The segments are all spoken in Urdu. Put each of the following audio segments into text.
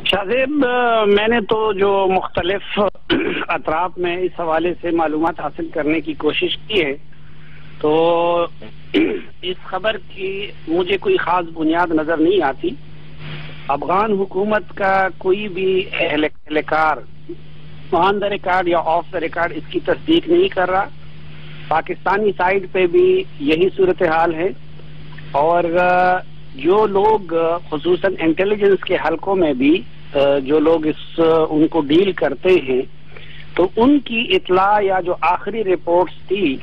شاہزیب، میں نے تو جو مختلف اطراف میں اس حوالے سے معلومات حاصل کرنے کی کوشش کی ہے، تو اس خبر کی مجھے کوئی خاص بنیاد نظر نہیں آتی۔ افغان حکومت کا کوئی بھی اہلکار آن دا ریکارڈ یا آف دا ریکارڈ اس کی تصدیق نہیں کر رہا۔ پاکستانی سائڈ پہ بھی یہی صورتحال ہے، اور جو لوگ خصوصاً انٹیلیجنس کے حلقوں میں بھی جو لوگ ان کو ڈیل کرتے ہیں، تو ان کی اطلاع یا جو آخری رپورٹس تھی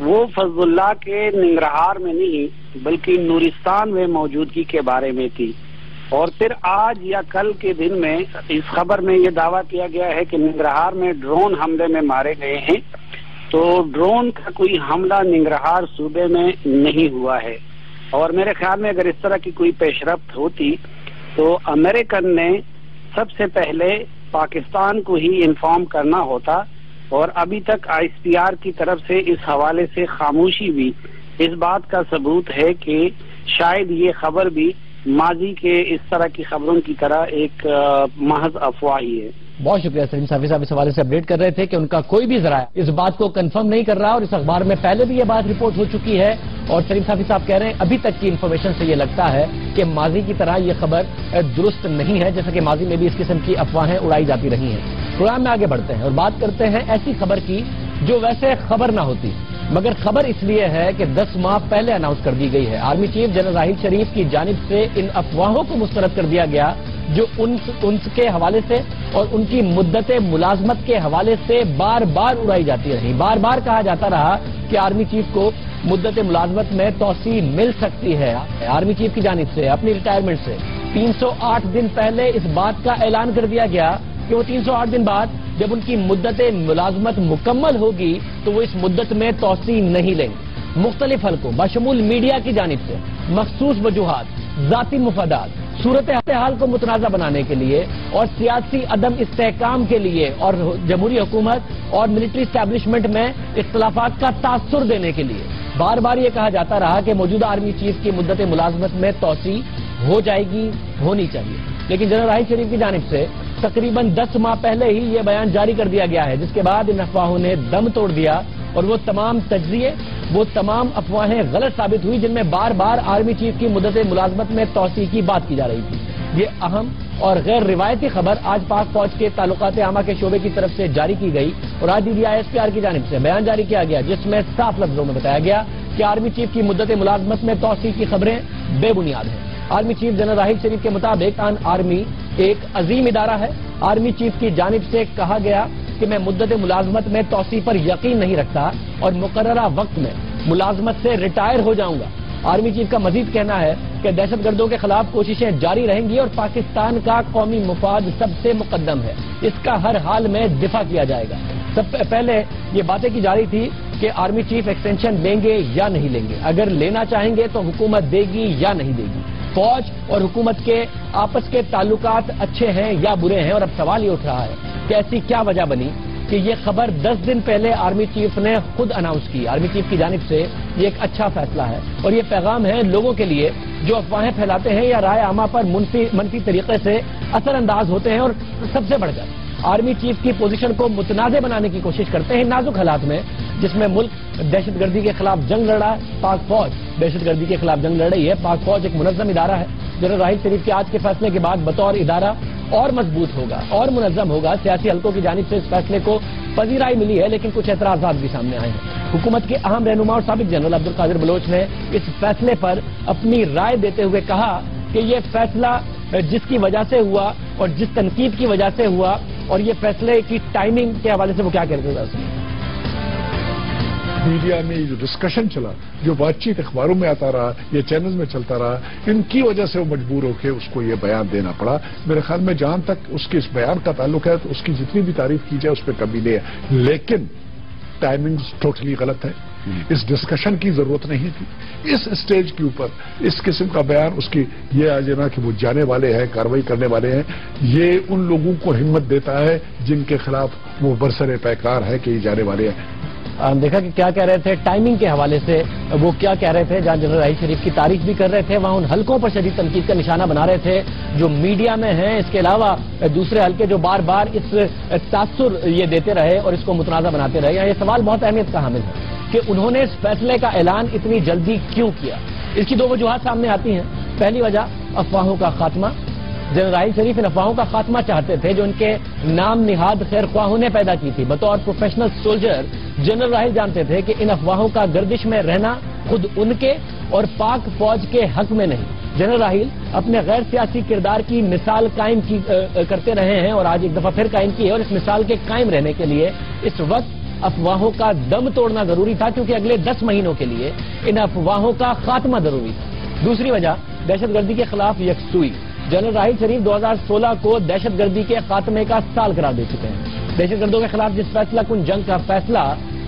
وہ فضل اللہ کے ننگرہار میں نہیں بلکہ نورستان میں موجودگی کے بارے میں تھی۔ اور پھر آج یا کل کے دن میں اس خبر میں یہ دعویٰ کیا گیا ہے کہ ننگرہار میں ڈرون حملے میں مارے گئے ہیں، تو ڈرون کا کوئی حملہ ننگرہار صوبے میں نہیں ہوا ہے۔ اور میرے خیال میں اگر اس طرح کی کوئی پیش رفت ہوتی تو امریکن نے سب سے پہلے پاکستان کو ہی انفارم کرنا ہوتا، اور ابھی تک ISPR کی طرف سے اس حوالے سے خاموشی بھی اس بات کا ثبوت ہے کہ شاید یہ خبر بھی ماضی کے اس طرح کی خبروں کی طرح ایک محض افواہ ہی ہے۔ بہت شکریہ سلیم صافی صاحب، اس حوالے سے اپڈیٹ کر رہے تھے کہ ان کا کوئی بھی ذرائع اس بات کو کنفرم نہیں کر رہا، اور اس اخبار میں پہلے بھی یہ بات رپورٹ ہو چکی ہے، اور سلیم صافی صاحب کہہ رہے ہیں ابھی تک کی انفارمیشن سے یہ لگتا ہے کہ ماضی کی طرح یہ خبر درست نہیں ہے، جیسا کہ ماضی میں بھی اس قسم کی افواہیں اڑائی جاتی رہی ہیں۔ پروگرام میں آگے بڑھتے ہیں اور بات کرتے ہیں ایسی خبر کی جو ویسے خبر نہ ہوتی، مگر خبر اس لیے ہے کہ 10 ماہ پہلے اناؤنس کر دی گئی ہے۔ Army chief general Raheel Sharif کی جانب سے ان افواہوں کو مسترد کر دیا گیا جو ان کے حوالے سے اور ان کی مدت ملازمت کے حوالے سے بار بار اڑائی جاتی رہی۔ بار بار کہا جاتا رہا کہ آرمی چیف کو مدت ملازمت میں توسیع مل سکتی ہے۔ آرمی چیف کی جانب سے اپنی ریٹائرمنٹ سے 308 دن پہلے اس بات کا اعلان کر دیا گیا کہ وہ 308 دن بعد جب ان کی مدت ملازمت مکمل ہوگی تو وہ اس مدت میں توسیع نہیں لیں گے۔ مختلف حلقوں بشمول میڈیا کی جانب سے مخصوص وجوہات، ذاتی مفادات، صورتحال کو متنازع بنانے کے لیے اور سیاسی عدم استحکام کے لیے اور جمہوری حکومت اور ملٹری اسٹیبلشمنٹ میں اختلافات کا تاثر دینے کے لیے بار بار یہ کہا جاتا رہا کہ موجودہ آرمی چیف کی مدت ملازمت میں توسیع ہو جائے گی، ہونی چاہیے۔ لیکن جنرل راحیل شریف کی جانب سے تقریباً 10 ماہ پہلے ہی یہ بیان جاری کر دیا گیا ہے، جس کے بعد ان افواہوں نے دم توڑ دیا اور وہ تمام تجزیے، وہ تمام افواہیں غلط ثابت ہوئی جن میں بار بار آرمی چیف کی مدت ملازمت میں توسیع کی بات کی جا رہی تھی۔ یہ اہم اور غیر روایتی خبر آج پاک فوج کے تعلقات عامہ کے شعبے کی طرف سے جاری کی گئی اور آج ISPR کی جانب سے بیان جاری کیا گیا، جس میں صاف لفظوں میں بتایا گیا کہ آرمی چیف کی مدت ملازمت میں توسیع کی خبریں بے بنیاد ہیں۔ Army chief general Raheel Sharif کے مطابق آرمی ایک عظیم ادارہ ہے۔ آرمی چیف کی جانب سے کہا گیا کہ میں مدت ملازمت میں توسیع پر یقین نہیں رکھتا اور مقررہ وقت میں ملازمت سے ریٹائر ہو جاؤں گا۔ آرمی چیف کا مزید کہنا ہے کہ دہشت گردوں کے خلاف کوششیں جاری رہیں گی اور پاکستان کا قومی مفاد سب سے مقدم ہے، اس کا ہر حال میں دفاع کیا جائے گا۔ سب پہلے یہ باتیں کی جا رہی تھی کہ آرمی چیف ایکسٹینشن لیں گے یا نہیں لیں گے، اگر لینا چاہیں گے تو حکومت دے گی یا نہیں دے گی۔ فوج اور حکومت کے آپس کے تعلقات اچھے ہیں یا برے ہیں، اور اب سوال یہ اٹھ رہا ہے کہ ایسی کیا وجہ بنی کہ یہ خبر 10 دن پہلے آرمی چیف نے خود اناؤنس کی۔ آرمی چیف کی جانب سے یہ ایک اچھا فیصلہ ہے اور یہ پیغام ہے لوگوں کے لیے جو افواہیں پھیلاتے ہیں یا رائے عامہ پر منفی طریقے سے اثر انداز ہوتے ہیں، اور سب سے بڑھ کر آرمی چیف کی پوزیشن کو متنازع بنانے کی کوشش کرتے ہیں نازک حالات میں، جس میں ملک دہشت گردی کے خلاف جنگ لڑ رہا ہے۔ پاک فوج دہشت گردی کے خلاف جنگ لڑ رہی ہے۔ پاک فوج ایک منظم ادارہ ہے۔ جنرل راحیل شریف کے آج کے فیصلے کے بعد بطور ادارہ اور مضبوط ہوگا اور منظم ہوگا۔ سیاسی حلقوں کی جانب سے اس فیصلے کو پذیرائی ملی ہے، لیکن کچھ اعتراضات بھی سامنے آئے ہیں۔ حکومت کے اہم رہنما اور سابق جنرل عبدالقادر بلوچ نے اس فیصلے پر اپنی رائے دیتے ہوئے کہا کہ یہ فیصلہ جس کی وجہ سے ہوا اور جس تنقید کی وجہ سے ہوا، اور یہ فیصلے کی ٹائمنگ کے حوالے سے وہ کیا کہتے ہیں؟ میڈیا میں جو ڈسکشن چلا، جو بات چیت اخباروں میں آتا رہا، یہ چینلز میں چلتا رہا، ان کی وجہ سے وہ مجبور ہو کے اس کو یہ بیان دینا پڑا۔ میرے خیال میں جہاں تک اس کے اس بیان کا تعلق ہے تو اس کی جتنی بھی تعریف کی جائے اس پہ کمی نہیں ہے، لیکن ٹائمنگ ٹوٹلی غلط ہے۔ اس ڈسکشن کی ضرورت نہیں تھی۔ اس سٹیج کے اوپر اس قسم کا بیان، اس کی یہ آجنا کہ وہ جانے والے ہیں، کارروائی کرنے والے ہیں، یہ ان لوگوں کو ہمت دیتا ہے جن کے خلاف وہ برسر پیکار ہے کہ یہ جانے والے ہیں۔ دیکھا کہ کیا کہہ رہے تھے ٹائمنگ کے حوالے سے، وہ کیا کہہ رہے تھے، جہاں جنرل راحیل شریف کی تعریف بھی کر رہے تھے وہاں ان حلقوں پر شدید تنقید کا نشانہ بنا رہے تھے جو میڈیا میں ہیں، اس کے علاوہ دوسرے حلقے جو بار بار اس تاثر یہ دیتے رہے اور اس کو متنازع بناتے رہے۔ یہ سوال بہت اہمیت کا حامل ہے کہ انہوں نے اس فیصلے کا اعلان اتنی جلدی کیوں کیا۔ اس کی 2 وجوہات سامنے آتی ہیں۔ پہلی وجہ افواہوں کا خاتمہ۔ جنرل راحیل شریف ان افواہوں کا خاتمہ چاہتے تھے جو ان کے نام نہاد خیر خواہوں نے پیدا کی تھی۔ بطور پروفیشنل سولجر جنرل راحیل جانتے تھے کہ ان افواہوں کا گردش میں رہنا خود ان کے اور پاک فوج کے حق میں نہیں۔ جنرل راحیل اپنے غیر سیاسی کردار کی مثال قائم کرتے رہے ہیں اور آج ایک دفعہ پھر قائم کی ہے، اور اس مثال کے قائم رہنے کے لیے اس وقت افواہوں کا دم توڑنا ضروری تھا، کیونکہ اگلے 10 مہینوں کے لیے ان افواہوں کا خاتمہ ضروری تھا۔ دوسری وجہ دہشت گردی کے خلاف یکسوئی۔ جنرل راحیل شریف 2016 کو دہشت گردی کے خاتمے کا سال قرار دے چکے ہیں۔ دہشت گردوں کے خلاف جس فیصلہ کن جنگ کا فیصلہ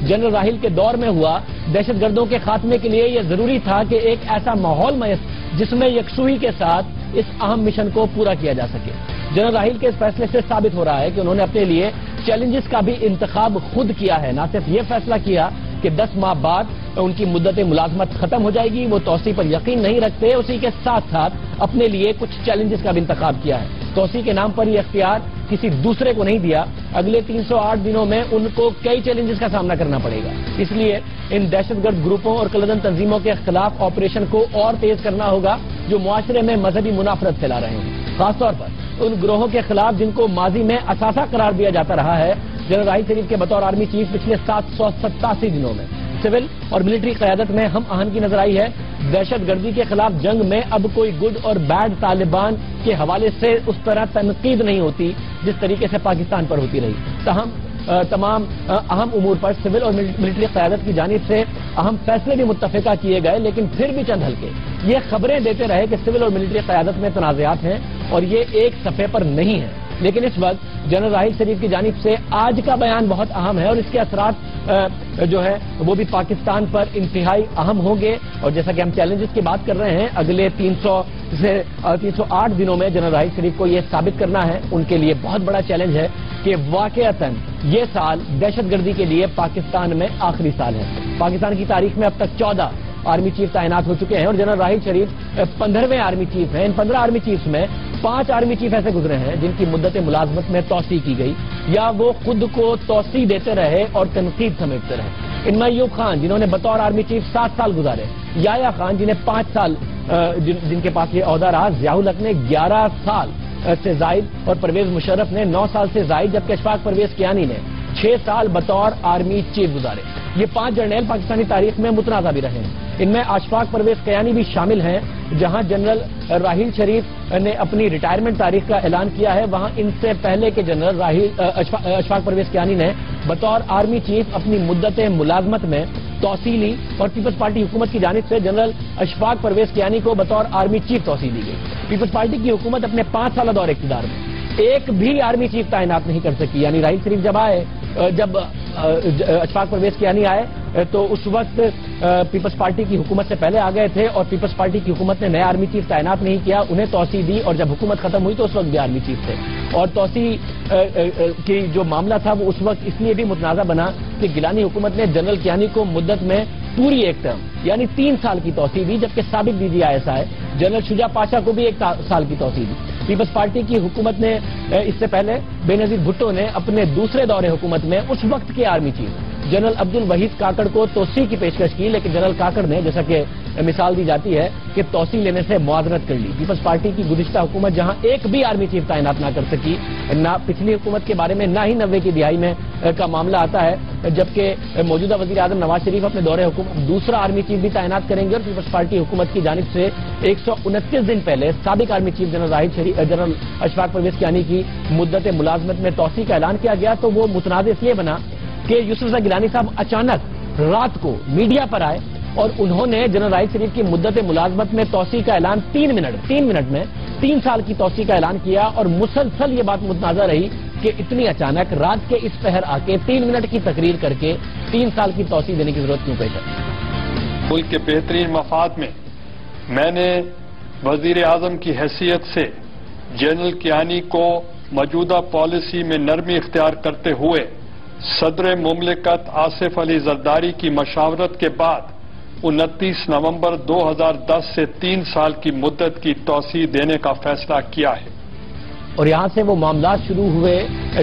جنرل راحیل کے دور میں ہوا، دہشت گردوں کے خاتمے کے لیے یہ ضروری تھا کہ ایک ایسا ماحول میسر جس میں یکسوئی کے ساتھ اس اہم مشن کو پورا کیا جا سکے۔ جنرل راحیل کے اس فیصلے سے ثابت ہو رہا ہے کہ انہوں نے اپنے لیے چیلنجز کا بھی انتخاب خود کیا ہے۔ نہ صرف یہ فیصلہ کیا کہ 10 ماہ بعد ان کی مدت ملازمت ختم ہو جائے گی، وہ توسیع پر یقین نہیں رکھتے، اسی کے ساتھ ساتھ اپنے لیے کچھ چیلنجز کا بھی انتخاب کیا ہے۔ توسیع کے نام پر یہ اختیار کسی دوسرے کو نہیں دیا۔ اگلے 308 دنوں میں ان کو کئی چیلنجز کا سامنا کرنا پڑے گا، اس لیے ان دہشت گرد گروپوں اور کلدن تنظیموں کے خلاف آپریشن کو اور تیز کرنا ہوگا جو معاشرے میں مذہبی منافرت پھیلا رہے ہیں، خاص طور پر ان گروہوں کے خلاف جن کو ماضی میں اثاثہ قرار دیا جاتا رہا ہے۔ جنرل راحیل شریف کے بطور آرمی چیف پچھلے 787 دنوں میں سول اور ملٹری قیادت میں ہم آہنگی نظر آئی ہے۔ دہشت گردی کے خلاف جنگ میں اب کوئی گڈ اور بیڈ طالبان کے حوالے سے اس طرح تنقید نہیں ہوتی جس طریقے سے پاکستان پر ہوتی رہی۔ تاہم تمام اہم امور پر سول اور ملٹری قیادت کی جانب سے اہم فیصلے بھی متفقہ کیے گئے، لیکن پھر بھی چند حلقے یہ خبریں دیتے رہے کہ سول اور ملٹری قیادت میں تنازعات ہیں اور یہ ایک صفحے پر نہیں ہے۔ لیکن اس وقت جنرل راحیل شریف کی جانب سے آج کا بیان بہت اہم ہے اور اس کے اثرات جو ہے وہ بھی پاکستان پر انتہائی اہم ہوں گے، اور جیسا کہ ہم چیلنجز کی بات کر رہے ہیں اگلے 308 دنوں میں جنرل راحیل شریف کو یہ ثابت کرنا ہے، ان کے لیے بہت بڑا چیلنج ہے کہ واقعتاً یہ سال دہشت گردی کے لیے پاکستان میں آخری سال ہے۔ پاکستان کی تاریخ میں اب تک 14 آرمی چیف تعینات ہو چکے ہیں اور general Raheel Sharif 15ویں army chief ہیں۔ ان 15 آرمی چیفز میں 5 آرمی چیف ایسے گزرے ہیں جن کی مدت ملازمت میں توسیع کی گئی یا وہ خود کو توسیع دیتے رہے اور تنقید سمیٹتے رہے۔ ان میں ایوب خان جنہوں نے بطور آرمی چیف 7 سال گزارے، یحییٰ خان جنہیں 5 سال جن کے پاس یہ عہدہ رہا، ضیاء الحق نے 11 سال سے زائد اور پرویز مشرف نے 9 سال سے زائد، جبکہ اشفاق پرویز کیانی نے 6 سال بطور آرمی چیف گزارے۔ یہ 5 جرنیل پاکستانی تاریخ میں متنازع بھی رہے ہیں۔ ان میں اشفاق پرویز کیانی بھی شامل ہیں۔ جہاں جنرل راحیل شریف نے اپنی ریٹائرمنٹ تاریخ کا اعلان کیا ہے، وہاں ان سے پہلے کے جنرل اشفاق پرویز کیانی نے بطور آرمی چیف اپنی مدت ملازمت میں توسیع لی اور پیپلز پارٹی حکومت کی جانب سے جنرل اشفاق پرویز کیانی کو بطور آرمی چیف توسیع دی گئی۔ پیپلز پارٹی کی حکومت اپنے 5 سالہ دور اقتدار میں ایک بھی آرمی چیف تعینات نہیں کر سکی، یعنی راحیل شریف جب اشفاق پرویز کیانی آئے تو اس وقت پیپلز پارٹی کی حکومت سے پہلے آ گئے تھے اور پیپلز پارٹی کی حکومت نے نئے آرمی چیف تعینات نہیں کیا، انہیں توسیع دی، اور جب حکومت ختم ہوئی تو اس وقت بھی آرمی چیف تھے۔ اور توسیع کی جو معاملہ تھا وہ اس وقت اس لیے بھی متنازع بنا کہ گیلانی حکومت نے جنرل کیانی کو مدت میں پوری ایک ٹرم یعنی 3 سال کی توسیع دی، جبکہ سابق D G I S I general Shuja Pasha کو بھی 1 سال کی توسیع دی۔ پیپلز پارٹی کی حکومت نے اس سے پہلے بے نظیر بھٹو نے اپنے دوسرے دور حکومت میں اس وقت کے آرمی چیف جنرل عبد الوحید کاکڑ کو توسیع کی پیشکش کی، لیکن جنرل کاکڑ نے جیسا کہ مثال دی جاتی ہے کہ توسیع لینے سے معذرت کر لی۔ پیپلز پارٹی کی گزشتہ حکومت جہاں ایک بھی آرمی چیف تعینات نہ کر سکی، نہ پچھلی حکومت کے بارے میں نہ ہی 90 کی دہائی میں کا معاملہ آتا ہے، جبکہ موجودہ وزیر اعظم نواز شریف اپنے دور حکومت دوسرا آرمی چیف بھی تعینات کریں گے، اور پیپلز پارٹی حکومت کی جانب سے 129 دن پہلے سابق army chief general Ashfaq Pervez Kayani کی مدت ملازمت میں توسیع کا اعلان کیا گیا، تو وہ متنازع اس لیے بنا کہ یوسف رضا گیلانی صاحب اچانک رات کو میڈیا پر آئے اور انہوں نے جنرل راحیل شریف کی مدت ملازمت میں توسیع کا اعلان 3 منٹ میں 3 سال کی توسیع کا اعلان کیا، اور مسلسل یہ بات متنازع رہی کہ اتنی اچانک رات کے اس پہر آ کے 3 منٹ کی تقریر کر کے 3 سال کی توسیع دینے کی ضرورت کیوں پیش ہے؟ ملک کے بہترین مفاد میں نے وزیر اعظم کی حیثیت سے جنرل کیانی کو موجودہ پالیسی میں نرمی اختیار کرتے ہوئے صدر مملکت آصف علی زرداری کی مشاورت کے بعد 29 نومبر 2010 سے 3 سال کی مدت کی توسیع دینے کا فیصلہ کیا ہے۔ اور یہاں سے وہ معاملات شروع ہوئے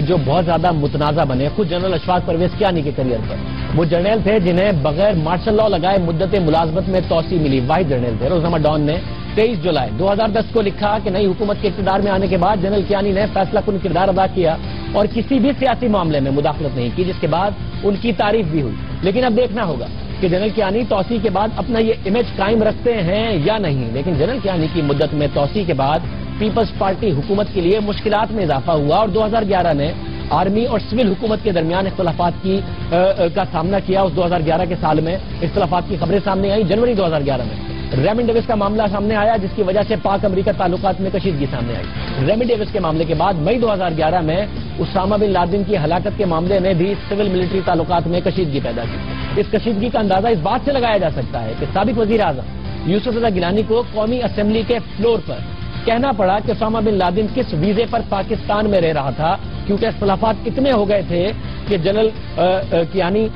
جو بہت زیادہ متنازع بنے خود جنرل اشفاق پرویز کیانی کے کریئر پر۔ وہ جرنیل تھے جنہیں بغیر مارشل لاء لگائے مدت ملازمت میں توسیع ملی، واحد جرنیل تھے۔ روزنامہ ڈان نے 23 جولائی 2010 کو لکھا کہ نئی حکومت کے اقتدار میں آنے کے بعد جنرل کیانی نے فیصلہ کن کردار ادا کیا اور کسی بھی سیاسی معاملے میں مداخلت نہیں کی، جس کے بعد ان کی تعریف بھی ہوئی۔ لیکن اب دیکھنا ہوگا کہ جنرل کیانی توسیع کے بعد اپنا یہ امیج قائم رکھتے ہیں یا نہیں۔ لیکن جنرل کیانی کی مدت میں توسیع کے بعد پیپلز پارٹی حکومت کے لیے مشکلات میں اضافہ ہوا اور 2011 نے آرمی اور سول حکومت کے درمیان اختلافات کا سامنا کیا۔ اس 2011 کے سال میں اختلافات کی خبریں سامنے آئیں۔ جنوری 2011 میں ریمن ڈیوس کا معاملہ سامنے آیا، جس کی وجہ سے پاک امریکہ تعلقات میں کشیدگی سامنے آئی۔ ریمن ڈیوس کے معاملے کے بعد مئی 2011 میں اسامہ بن لادن کی ہلاکت کے معاملے نے بھی سول ملٹری تعلقات میں کشیدگی پیدا کی۔ اس کشیدگی کا اندازہ اس بات سے لگایا جا سکتا ہے کہ سابق وزیر اعظم یوسف رضا گیلانی کو قومی اسمبلی کے فلور پر کہنا پڑا کہ اسامہ بن لادن کس ویزے پر پاکستان میں رہ رہا تھا، کیونکہ اختلافات اتنے ہو گئے تھے کہ جنرل کیانی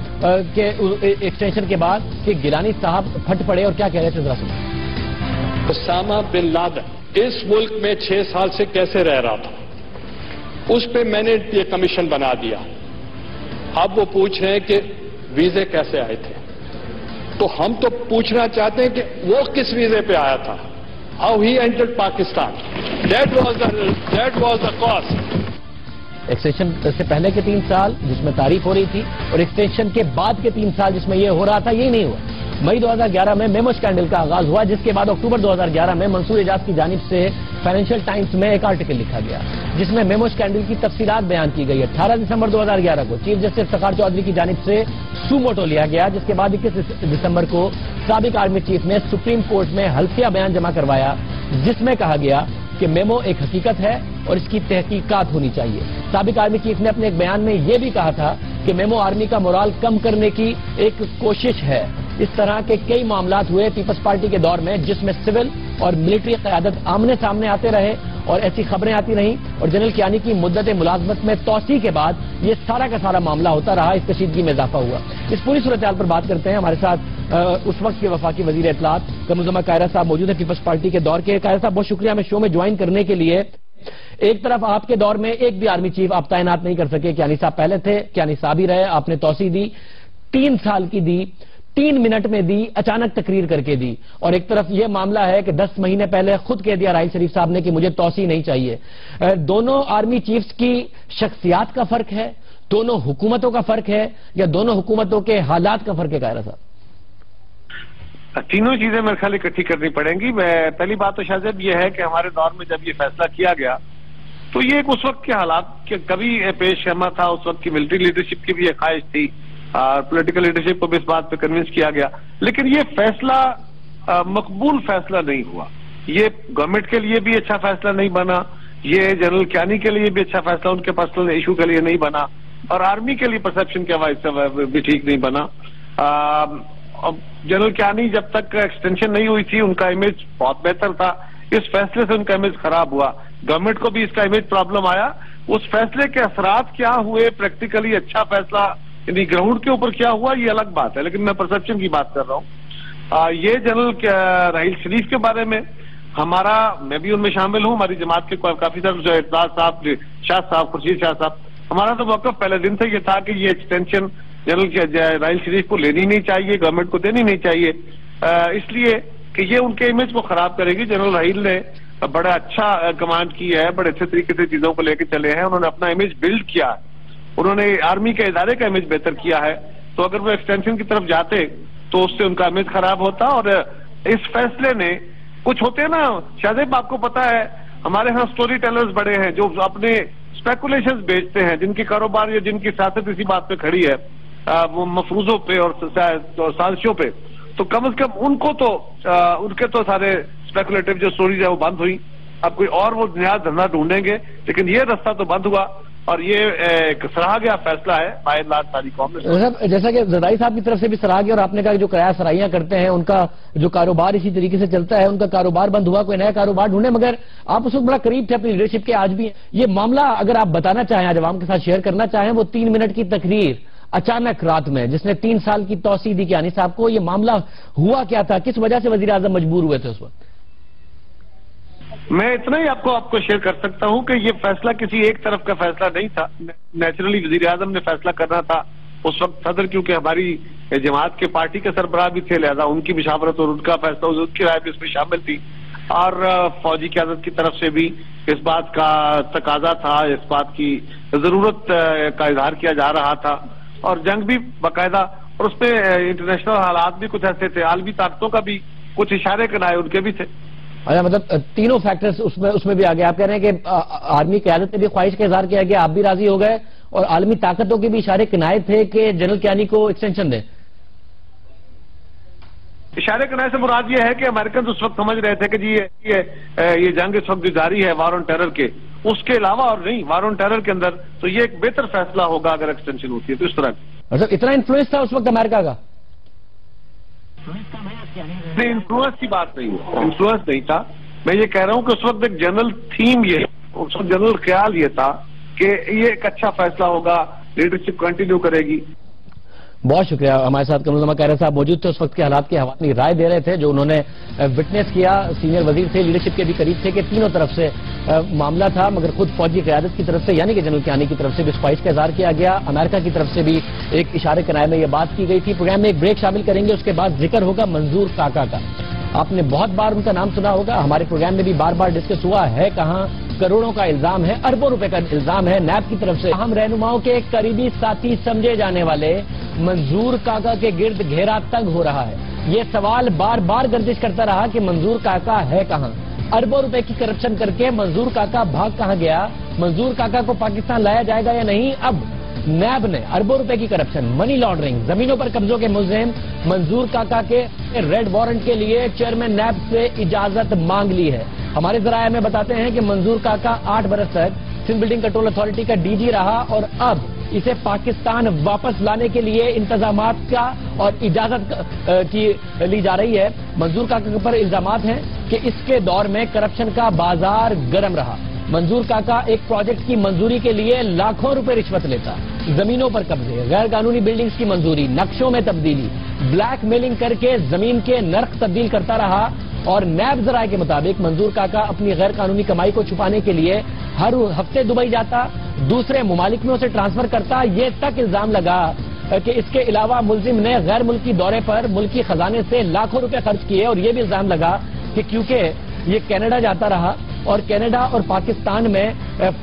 کے ایکسٹینشن کے بعد کہ گیلانی صاحب پھٹ پڑے اور کیا کہہ رہے تھے ذرا سنیں۔ اسامہ بن لادن اس ملک میں 6 سال سے کیسے رہ رہا تھا، اس پہ میں نے یہ کمیشن بنا دیا۔ اب وہ پوچھ رہے ہیں کہ ویزے کیسے آئے تھے، تو ہم تو پوچھنا چاہتے ہیں کہ وہ کس ویزے پہ آیا تھا، how he entered Pakistan, that was the cause. Extension سے پہلے کے 3 سال جس میں تعریف ہو رہی تھی اور ایکسٹینشن کے بعد کے 3 سال جس میں یہ ہو رہا تھا، یہی نہیں ہوا۔ مئی 2011 میں میمو اسکینڈل کا آغاز ہوا، جس کے بعد اکتوبر 2011 میں منصور اعجاز کی جانب سے فائنینشیل ٹائمز میں ایک آرٹیکل لکھا گیا جس میں میمو اسکینڈل کی تفصیلات بیان کی گئی۔ 18 دسمبر 2011 کو چیف جسٹس افتخار چودھری کی جانب سے سو موٹو لیا گیا، جس کے بعد 21 دسمبر کو سابق آرمی چیف نے سپریم کورٹ میں حلفیہ بیان جمع کروایا، جس میں کہا گیا کہ میمو ایک حقیقت ہے اور اس کی تحقیقات ہونی چاہیے۔ سابق آرمی چیف نے اپنے ایک بیان میں یہ بھی کہا تھا کہ میمو آرمی کا مورال کم کرنے کی ایک کوشش ہے۔ اس طرح کے کئی معاملات ہوئے پیپلز پارٹی کے دور میں جس میں سول اور ملٹری قیادت آمنے سامنے آتے رہے اور ایسی خبریں آتی رہیں، اور جنرل کیانی کی مدت ملازمت میں توسیع کے بعد یہ سارا کا سارا معاملہ ہوتا رہا، اس کشیدگی میں اضافہ ہوا۔ اس پوری صورتحال پر بات کرتے ہیں۔ ہمارے ساتھ اس وقت کے وفاقی وزیر اطلاعات قمرالزمان قاہرہ صاحب موجود ہیں، پیپلز پارٹی کے دور کے۔ قاہرہ صاحب بہت شکریہ ہمیں شو میں جوائن کرنے کے لیے۔ ایک طرف آپ کے دور میں ایک بھی آرمی چیف آپ تعینات نہیں کر سکے، کیانی صاحب پہلے تھے، کیانی صاحب ہی رہے، آپ نے توسیع دی، 3 سال کی دی، 3 منٹ میں دی، اچانک تقریر کر کے دی۔ اور ایک طرف یہ معاملہ ہے کہ 10 مہینے پہلے خود کہہ دیا راحیل شریف صاحب نے کہ مجھے توسیع نہیں چاہیے۔ دونوں آرمی چیفز کی شخصیات کا فرق ہے، دونوں حکومتوں کا فرق ہے، یا دونوں حکومتوں کے حالات کا فرق ہے؟ قاہرہ صاحب تینوں چیزیں میرے خیال اکٹھی کرنی پڑیں گی۔ پہلی بات تو شاہزیب یہ ہے کہ ہمارے دور میں جب یہ فیصلہ کیا گیا تو یہ ایک اس وقت کے حالات کے کبھی پیش خیمہ تھا، اس وقت کی ملٹری لیڈرشپ کی بھی یہ خواہش تھی اور پولیٹیکل لیڈرشپ کو بھی اس بات پہ کنونس کیا گیا، لیکن یہ فیصلہ مقبول فیصلہ نہیں ہوا۔ یہ گورنمنٹ کے لیے بھی اچھا فیصلہ نہیں بنا، یہ جنرل کیانی کے لیے بھی اچھا فیصلہ ان کے پرسنل ایشو کے لیے نہیں بنا، اور آرمی کے لیے پرسپشن کے حوالے سے بھی ٹھیک نہیں بنا۔ جنرل کیانی جب تک ایکسٹینشن نہیں ہوئی تھی ان کا امیج بہت بہتر تھا، اس فیصلے سے ان کا امیج خراب ہوا، گورنمنٹ کو بھی اس کا امیج پرابلم آیا۔ اس فیصلے کے اثرات کیا ہوئے، پریکٹیکلی اچھا فیصلہ یعنی گراؤنڈ کے اوپر کیا ہوا یہ الگ بات ہے، لیکن میں پرسپشن کی بات کر رہا ہوں۔ یہ جنرل راحیل شریف کے بارے میں ہمارا، میں بھی ان میں شامل ہوں، ہماری جماعت کے کافی سارے جو اعتراض صاحب، شاہ صاحب، خورشید شاہ صاحب، ہمارا تو موقف پہلے دن سے یہ تھا کہ یہ ایکسٹینشن جنرل راحیل شریف کو لینی نہیں چاہیے، گورنمنٹ کو دینی نہیں چاہیے، اس لیے کہ یہ ان کے امیج کو خراب کرے گی۔ جنرل راحیل نے بڑا اچھا کمانڈ کی ہے، بڑے اچھے طریقے سے چیزوں کو لے کے چلے ہیں، انہوں نے اپنا امیج بلڈ کیا ہے، انہوں نے آرمی کے ادارے کا امیج بہتر کیا ہے، تو اگر وہ ایکسٹینشن کی طرف جاتے تو اس سے ان کا امیج خراب ہوتا۔ اور اس فیصلے نے کچھ ہوتے ہیں نا شاہزیب، آپ کو پتا ہے ہمارے ہاں سٹوری ٹیلرز بڑے ہیں جو اپنے اسپیکولیشنز بیچتے ہیں، جن کی کاروبار یا جن کی سیاست اسی بات پہ کھڑی ہے، وہ مفروضوں پہ اور سازشوں پہ، تو کم از کم ان کو تو ان کے تو سارے اسپیکولیٹو جو سٹوریز ہیں وہ بند ہوئی۔ اب کوئی اور وہ نیا دھندا ڈھونڈیں گے، لیکن یہ رستہ تو بند ہوا۔ اور یہ ایک سراہا گیا فیصلہ ہے باہر لاٹ ساری قوم میں. جیسا کہ زرداری صاحب کی طرف سے بھی سراہا گیا، اور آپ نے کہا کہ جو کرایہ سرائیاں کرتے ہیں ان کا جو کاروبار اسی طریقے سے چلتا ہے، ان کا کاروبار بند ہوا، کوئی نیا کاروبار ڈھونڈے. مگر آپ اس وقت بڑا قریب تھے اپنی لیڈرشپ کے، آج بھی یہ معاملہ اگر آپ بتانا چاہیں، آج عوام کے ساتھ شیئر کرنا چاہیں، وہ 3 منٹ کی تقریر اچانک رات میں جس نے 3 سال کی توسیع دی کیانی صاحب کو، یہ معاملہ ہوا کیا تھا؟ کس وجہ سے وزیر اعظم مجبور ہوئے تھے اس وقت؟ میں اتنا ہی آپ کو شیئر کر سکتا ہوں کہ یہ فیصلہ کسی ایک طرف کا فیصلہ نہیں تھا. نیچرلی وزیر اعظم نے فیصلہ کرنا تھا. اس وقت صدر کیونکہ ہماری جماعت کے پارٹی کے سربراہ بھی تھے، لہذا ان کی مشاورت اور ان کا فیصلہ، ان کی رائے بھی اس میں شامل تھی. اور فوجی قیادت کی طرف سے بھی اس بات کا تقاضا تھا، اس بات کی ضرورت کا اظہار کیا جا رہا تھا. اور جنگ بھی باقاعدہ، اور اس میں انٹرنیشنل حالات بھی کچھ ایسے تھے، عالمی طاقتوں کا بھی کچھ اشارے کنائے ان کے بھی تھے. اچھا، مطلب تینوں فیکٹرز اس میں بھی آ گئے. آپ کہہ رہے ہیں کہ آرمی قیادت نے بھی خواہش کا اظہار کیا گیا، آپ بھی راضی ہو گئے، اور عالمی طاقتوں کے بھی اشارے کنائے تھے کہ جنرل کیانی کو ایکسٹینشن دیں. اشارے کنائے سے مراد یہ ہے کہ امریکن اس وقت سمجھ رہے تھے کہ جی یہ جنگ اس وقت جو جاری ہے وار آن ٹیرر کے، اس کے علاوہ اور نہیں، وار آن ٹیرر کے اندر تو یہ ایک بہتر فیصلہ ہوگا اگر ایکسٹینشن ہوتی ہے تو اس طرح. مطلب اتنا انفلوئنس تھا اس وقت امریکہ کا؟ انفلوئنس کی بات نہیں ہے، انفلوئنس نہیں تھا. میں یہ کہہ رہا ہوں کہ اس وقت ایک جنرل تھیم یہ، اس وقت جنرل خیال یہ تھا کہ یہ ایک اچھا فیصلہ ہوگا، لیڈرشپ کنٹینیو کرے گی. بہت شکریہ. ہمارے ساتھ کمر الزما قاہرہ صاحب موجود تھے، اس وقت کے حالات کے حوالے میں رائے دے رہے تھے جو انہوں نے وٹنس کیا. سینئر وزیر تھے، لیڈرشپ کے بھی قریب تھے، کہ تینوں طرف سے معاملہ تھا، مگر خود فوجی قیادت کی طرف سے یعنی کہ جنرل کیانی کی طرف سے بھی اس خواہش کا اظہار کیا گیا. امریکہ کی طرف سے بھی ایک اشارے کنائے میں یہ بات کی گئی تھی. پروگرام میں ایک بریک شامل کریں گے، اس کے بعد ذکر ہوگا منظور کاکا کا. آپ نے بہت بار ان کا نام سنا ہوگا، ہمارے پروگرام میں بھی بار بار ڈسکس ہوا ہے. کہاں کروڑوں کا الزام ہے، اربوں روپے کا الزام ہے نیب کی طرف سے. ہم رہنماؤں کے قریبی ساتھی سمجھے جانے والے منظور کاکا کے گرد گھیرا تنگ ہو رہا ہے. یہ سوال بار بار گردش کرتا رہا کہ منظور کاکا ہے کہاں؟ اربوں روپے کی کرپشن کر کے منظور کاکا بھاگ کہاں گیا؟ منظور کاکا کو پاکستان لایا جائے گا یا نہیں؟ اب نیب نے اربوں روپے کی کرپشن، منی لانڈرنگ، زمینوں پر قبضوں کے ملزم منظور کاکا کے ریڈ وارنٹ کے لیے چیئرمین نیب سے اجازت مانگ لی ہے. ہمارے ذرائع میں بتاتے ہیں کہ منظور کاکا 8 برس تک سندھ بلڈنگ کنٹرول اتھارٹی کا ڈی جی رہا، اور اب اسے پاکستان واپس لانے کے لیے انتظامات کا اور اجازت کی لی جا رہی ہے. منظور کاکا پر الزامات ہیں کہ اس کے دور میں کرپشن کا بازار گرم رہا. منظور کاکا ایک پروجیکٹ کی منظوری کے لیے لاکھوں روپے رشوت لیتا، زمینوں پر قبضے، غیر قانونی بلڈنگز کی منظوری، نقشوں میں تبدیلی، بلیک میلنگ کر کے زمین کے نرخ تبدیل کرتا رہا. اور نیب ذرائع کے مطابق منظور کاکا اپنی غیر قانونی کمائی کو چھپانے کے لیے ہر ہفتے دبئی جاتا، دوسرے ممالک میں اسے ٹرانسفر کرتا. یہ تک الزام لگا کہ اس کے علاوہ ملزم نے غیر ملکی دورے پر ملکی خزانے سے لاکھوں روپے خرچ کیے. اور یہ بھی الزام لگا کہ کیونکہ یہ کینیڈا جاتا رہا اور کینیڈا اور پاکستان میں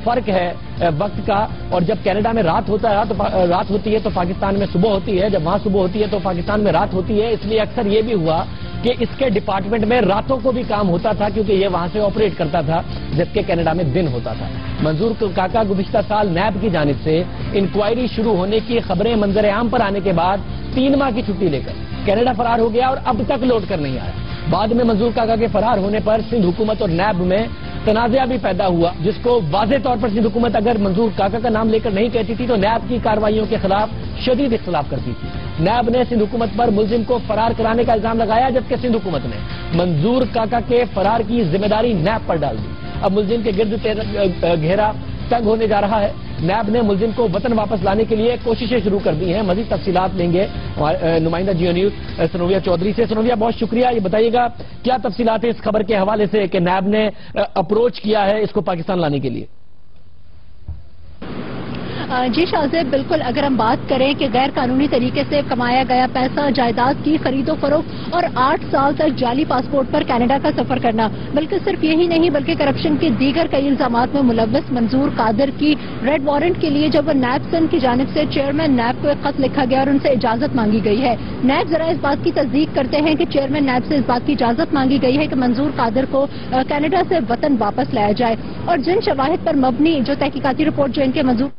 فرق ہے وقت کا، اور جب کینیڈا میں رات ہوتی ہے تو پاکستان میں صبح ہوتی ہے، جب وہاں صبح ہوتی ہے تو پاکستان میں رات ہوتی ہے. اس لیے اکثر یہ بھی ہوا کہ اس کے ڈپارٹمنٹ میں راتوں کو بھی کام ہوتا تھا کیونکہ یہ وہاں سے آپریٹ کرتا تھا، جبکہ کینیڈا میں دن ہوتا تھا. منظور کاکا گزشتہ سال نیب کی جانب سے انکوائری شروع ہونے کی خبریں منظر عام پر آنے کے بعد 3 ماہ کی چھٹی لے کر کینیڈا فرار ہو گیا اور اب تک لوٹ کر نہیں آیا. بعد میں منظور کاکا کے فرار ہونے پر سندھ حکومت اور نیب میں تنازعہ بھی پیدا ہوا، جس کو واضح طور پر سندھ حکومت اگر منظور کاکا کا نام لے کر نہیں کہتی تھی تو نیب کی کارروائیوں کے خلاف شدید اختلاف کرتی تھی. نیب نے سندھ حکومت پر ملزم کو فرار کرانے کا الزام لگایا، جبکہ سندھ حکومت نے منظور کاکا کے فرار کی ذمہ داری نیب پر ڈال دی. اب ملزم کے گرد گھیرا تنگ ہونے جا رہا ہے. نیب نے ملزم کو وطن واپس لانے کے لیے کوششیں شروع کر دی ہیں. مزید تفصیلات لیں گے نمائندہ جیو نیوز سنویا چودھری سے. سنویا، بہت شکریہ. یہ بتائیے گا کیا تفصیلات ہیں اس خبر کے حوالے سے کہ نیب نے اپروچ کیا ہے اس کو پاکستان لانے کے لیے؟ جی شاہزیب، بالکل اگر ہم بات کریں کہ غیر قانونی طریقے سے کمایا گیا پیسہ، جائیداد کی خرید و فروخت اور 8 سال تک جعلی پاسپورٹ پر کینیڈا کا سفر کرنا، بلکہ صرف یہی نہیں بلکہ کرپشن کے دیگر کئی الزامات میں ملوث منظور قادر کی ریڈ وارنٹ کے لیے جب وہ نیب کی جانب سے چیئرمین نیب کو ایک خط لکھا گیا اور ان سے اجازت مانگی گئی ہے. نیب ذرا اس بات کی تصدیق کرتے ہیں کہ چیئرمین نیب سے اس بات کی اجازت مانگی گئی ہے کہ منظور قادر کو کینیڈا سے وطن واپس لایا جائے، اور جن شواہد پر مبنی جو تحقیقاتی رپورٹ جو ان کے منظور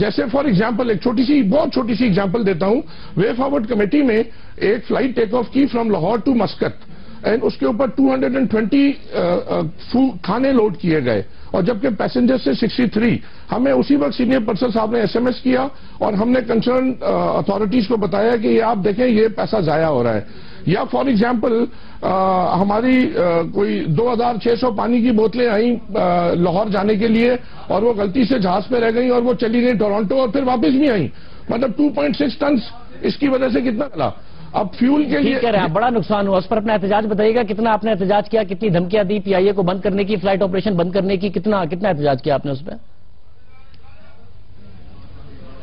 جیسے فار ایگزامپل ایک بہت چھوٹی سی ایگزامپل دیتا ہوں. وے فارورڈ کمیٹی میں ایک فلائٹ ٹیک آف کی from Lahore to Muscat and اس کے اوپر 220 کھانے لوڈ کیے گئے اور جبکہ پیسنجر سے 63. ہمیں اسی وقت سینئر پرسن صاحب نے ایس ایم ایس کیا اور ہم نے کنسرن اتھارٹیز کو بتایا کہ یہ آپ دیکھیں یہ پیسہ ضائع ہو رہا ہے. یا فار ایگزامپل ہماری کوئی 2600 پانی کی بوتلیں آئیں لاہور جانے کے لیے اور وہ غلطی سے جہاز پہ رہ گئیں اور وہ چلی گئیں ٹورانٹو اور پھر واپس بھی آئیں. مطلب 2.6 ٹنز اس کی وجہ سے کتنا چلا. اب فیول کے لیے بڑا نقصان ہوا, اس پر اپنا احتجاج بتائیے گا. کتنا آپ نے احتجاج کیا, کتنی دھمکیاں دی پی آئی اے کو بند کرنے کی, فلائٹ آپریشن بند کرنے کی, کتنا احتجاج کیا آپ نے اس پہ؟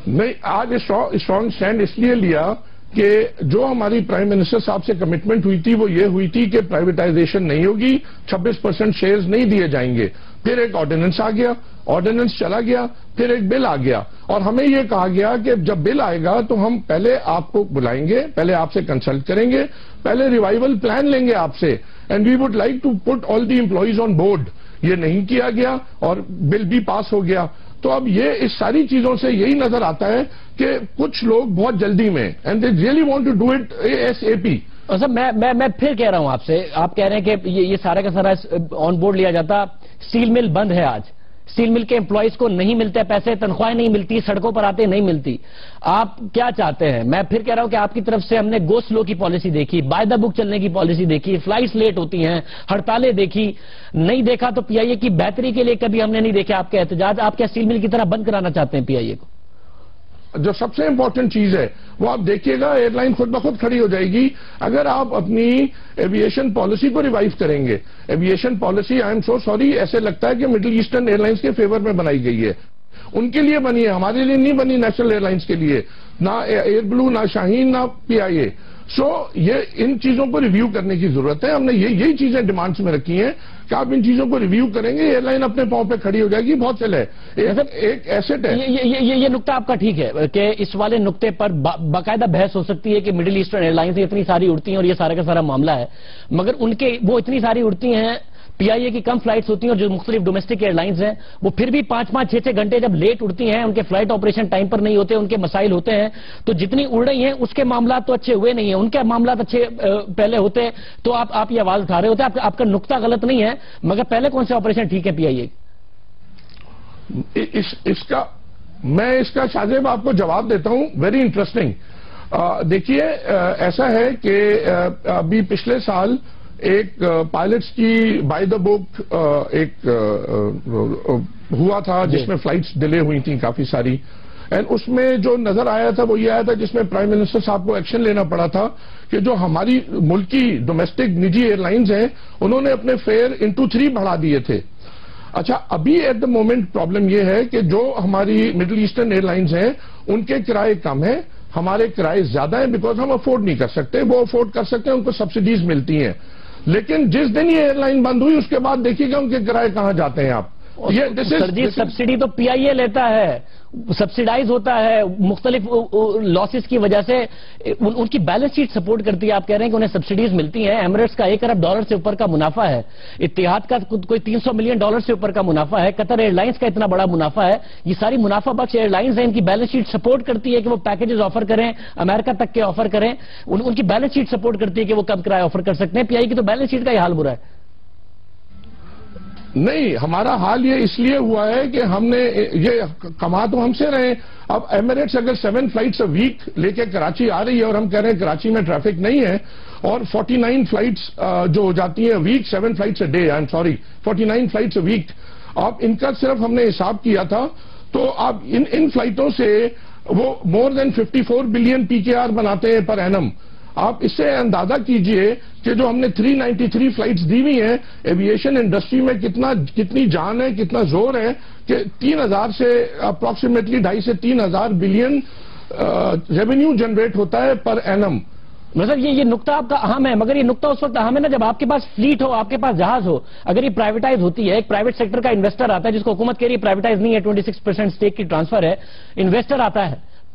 نہیں, آج اسٹرانگ اسٹینڈ اس لیے لیا کہ جو ہماری پرائم منسٹر صاحب سے کمٹمنٹ ہوئی تھی وہ یہ ہوئی تھی کہ پرائیویٹائزیشن نہیں ہوگی, 26% شیئرز نہیں دیے جائیں گے. پھر ایک آرڈیننس آ گیا, آرڈیننس چلا گیا, پھر ایک بل آ گیا اور ہمیں یہ کہا گیا کہ جب بل آئے گا تو ہم پہلے آپ کو بلائیں گے, پہلے آپ سے کنسلٹ کریں گے, پہلے ریوائیول پلان لیں گے آپ سے, and we would like to put all the employees on board. یہ نہیں کیا گیا اور بل بھی پاس ہو گیا. تو اب یہ اس ساری چیزوں سے یہی نظر آتا ہے کہ کچھ لوگ بہت جلدی میں and they really want to do it S A P. Sir میں پھر کہہ رہا ہوں آپ سے, آپ کہہ رہے ہیں کہ یہ سارا کا سارا آن بورڈ لیا جاتا. اسٹیل مل بند ہے آج, اسٹیل مل کے امپلائیز کو نہیں ملتے پیسے, تنخواہیں نہیں ملتی, سڑکوں پر آتے نہیں ملتی. آپ کیا چاہتے ہیں؟ میں پھر کہہ رہا ہوں کہ آپ کی طرف سے ہم نے گو سلو کی پالیسی دیکھی, بائی دا بک چلنے کی پالیسی دیکھی, فلائٹس لیٹ ہوتی ہیں, ہڑتالیں دیکھی, نہیں دیکھا تو پی آئی اے کی بہتری کے لیے کبھی ہم نے نہیں دیکھا آپ کا احتجاج. آپ کیا اسٹیل مل کی طرح بند کرانا چاہتے ہیں پی آئی اے کو؟ جو سب سے امپورٹنٹ چیز ہے وہ آپ دیکھیے گا, ایئر لائن خود بخود کھڑی ہو جائے گی اگر آپ اپنی ایویشن پالیسی کو ریوائیو کریں گے. Aviation policy I am so sorry ایسے لگتا ہے کہ مڈل ایسٹرن ایئر لائنس کے فیور میں بنائی گئی ہے. ان کے لیے بنی ہے, ہمارے لیے نہیں بنی. نیشنل ایئر لائنس کے لیے نہ ایئر بلو, نہ شاہین, نہ پی آئی اے. سو یہ ان چیزوں کو ریویو کرنے کی ضرورت ہے. ہم نے یہی چیزیں ڈیمانڈز میں رکھی ہیں کہ آپ ان چیزوں کو ریویو کریں گے, ایئر لائن اپنے پاؤں پہ کھڑی ہو جائے گی. بہت چلے ایک ایسٹ ہے. یہ نقطہ آپ کا ٹھیک ہے کہ اس والے نقطے پر باقاعدہ بحث ہو سکتی ہے کہ مڈل ایسٹرن ایئر لائنز اتنی ساری اڑتی ہیں اور یہ سارا کا سارا معاملہ ہے, مگر ان کے وہ اتنی ساری اڑتی ہیں, پی آئی اے کی کم فلائٹس ہوتی ہیں اور جو مختلف ڈومیسٹک ایئر لائنز ہیں وہ پھر بھی 5-5, 6-6 گھنٹے جب لیٹ اڑتی ہیں, ان کے فلائٹ آپریشن ٹائم پر نہیں ہوتے, ان کے مسائل ہوتے ہیں. تو جتنی اڑ رہی ہیں اس کے معاملات تو اچھے ہوئے نہیں ہیں, ان کے معاملات اچھے پہلے ہوتے تو آپ یہ آواز اٹھا رہے ہوتے. آپ کا نقطہ غلط نہیں ہے, مگر پہلے کون سے آپریشن ٹھیک ہے پی آئی اے؟ میں اس کا شاہزیب آپ کو جواب دیتا ہوں, ویری انٹرسٹنگ. دیکھیے ایسا ہے کہ ابھی پچھلے سال ایک پائلٹس کی بائی دا بک ایک ہوا تھا جس میں فلائٹس ڈیلے ہوئی تھیں کافی ساری, اینڈ اس میں جو نظر آیا تھا وہ یہ آیا تھا جس میں پرائم منسٹر صاحب کو ایکشن لینا پڑا تھا کہ جو ہماری ملکی ڈومیسٹک نجی ایئر لائنز ہیں انہوں نے اپنے فیئر انٹو 3 بڑھا دیے تھے. اچھا ابھی ایٹ دا مومنٹ پرابلم یہ ہے کہ جو ہماری مڈل ایسٹرن ایئر لائنز ہیں ان کے کرائے کم ہیں, ہمارے کرائے زیادہ ہیں بیکاز ہم افورڈ نہیں کر سکتے. وہ افورڈ کر سکتے ہیں, ان کو سبسڈیز ملتی ہیں, لیکن جس دن یہ ایئر لائن بند ہوئی اس کے بعد دیکھیے گا ان کے کرائے کہاں جاتے ہیں. آپ یہ سبسڈی تو پی آئی اے لیتا ہے, سبسیڈائز ہوتا ہے مختلف لاسز کی وجہ سے, ان کی بیلنس شیٹ سپورٹ کرتی ہے. آپ کہہ رہے ہیں کہ انہیں سبسڈیز ملتی ہیں. ایمریٹس کا $1 ارب سے اوپر کا منافع ہے, اتحاد کا کوئی $300 ملین سے اوپر کا منافع ہے, قطر ایئر لائنس کا اتنا بڑا منافع ہے. یہ ساری منافع بخش ایئر لائنز ہیں, ان کی بیلنس شیٹ سپورٹ کرتی ہے کہ وہ پیکیجز آفر کریں, امریکہ تک کے آفر کریں. ان کی بیلنس شیٹ سپورٹ کرتی ہے کہ وہ کم کرایہ آفر کر سکتے ہیں. پی آئی کی تو بیلنس شیٹ کا ہی حال برا ہے. نہیں, ہمارا حال یہ اس لیے ہوا ہے کہ ہم نے یہ کما تو ہم سے رہے. اب ایمریٹس اگر 7 فلائٹس اے ویک لے کے کراچی آ رہی ہے اور ہم کہہ رہے ہیں کراچی میں ٹریفک نہیں ہے, اور 49 فلائٹس جو ہو جاتی ہیں week, 7 flights a day, I am sorry 49 flights a week. اب ان کا صرف ہم نے حساب کیا تھا تو اب ان فلائٹوں سے وہ مور دین 54 بلین PKR بناتے ہیں پر اینم. آپ اس سے اندازہ کیجئے کہ جو ہم نے 393 فلائٹس دی ہوئی ہیں, ایویشن انڈسٹری میں کتنی جان ہے, کتنا زور ہے کہ 3000 سے اپروکسیمیٹلی 2.5 سے 3000 بلین ریونیو جنریٹ ہوتا ہے پر اینم. مطلب یہ نقطہ آپ کا اہم ہے, مگر یہ نقطہ اس وقت اہم ہے نا جب آپ کے پاس فلیٹ ہو, آپ کے پاس جہاز ہو. اگر یہ پرائیویٹائز ہوتی ہے, ایک پرائیویٹ سیکٹر کا انویسٹر آتا ہے جس کو حکومت کہہ رہی ہے پرائیویٹائز نہیں ہے, 26% اسٹیک کی ٹرانسفر ہے, انویسٹر آتا ہے,